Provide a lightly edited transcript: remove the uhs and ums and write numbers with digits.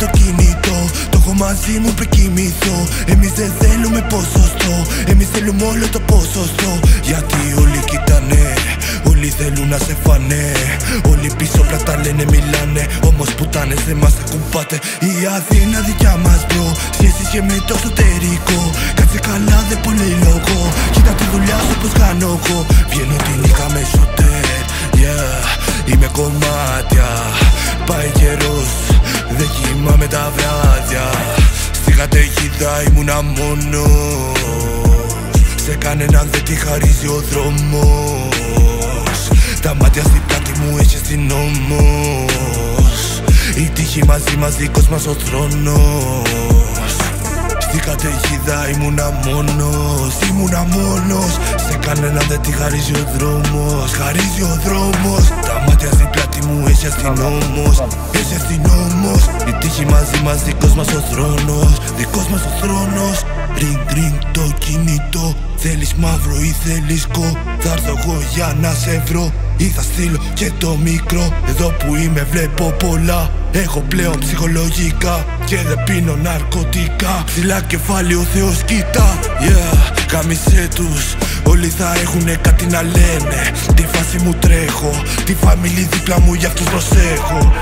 το κινητό. Το έχω μαζί μου πριν κοιμηθώ. Εμείς δεν θέλουμε ποσοστό, εμείς θέλουμε όλο το ποσοστό. Γιατί όλοι κοιτάνε, όλοι θέλουν να σε φάνε. Όλοι πίσω πλάτα λένε μιλάνε, όμως πουτάνες δεν μας ακουμπάτε. Η Αθήνα δικιά μας bro, σχέσεις και με το εσωτερικό. Κάτσε καλά δεν πολύ λόγο, κοίτα τη δουλειά σου πως κάνω εγώ. Βγαίνω τη νύχτα με σωτέρ, yeah, είμαι κομμάτια. Πάει καιρός, δεν κοιμάμαι τα βράδια. Στη καταιγίδα ήμουνα μόνος, σε κανέναν δεν τη χαρίζει ο δρόμος. Τα μάτια στην πλάτη μου έχει αστυνόμος. Η τύχη μαζί μας, δικός μας ο θρόνος. Στη καταιγίδα ήμουνα μόνος, σε κανέναν δεν τη χαρίζει ο δρόμος. Χαρίζει ο δρόμος. Τα μάτια στην πλάτη μου έχει αστυνόμος. Έχει αστυνόμος. Η τύχη μαζί μας, δικός μας ο θρόνος. Δικός μας ο θρόνος. Ring ring το κινητό. Θέλεις μαύρο ή θέλεις κο? Θα έρθω εγώ για να σε βρω, ή θα στείλω και το μικρό. Εδώ που είμαι βλέπω πολλά, έχω πλέον ψυχολογικά και δεν πίνω ναρκωτικά. Ψηλά κεφάλι ο Θεός κοίτα, yeah, κάμισέ τους. Όλοι θα έχουνε κάτι να λένε. Τη φάση μου τρέχω, τη φαμίλη δίπλα μου για αυτούς προσέχω.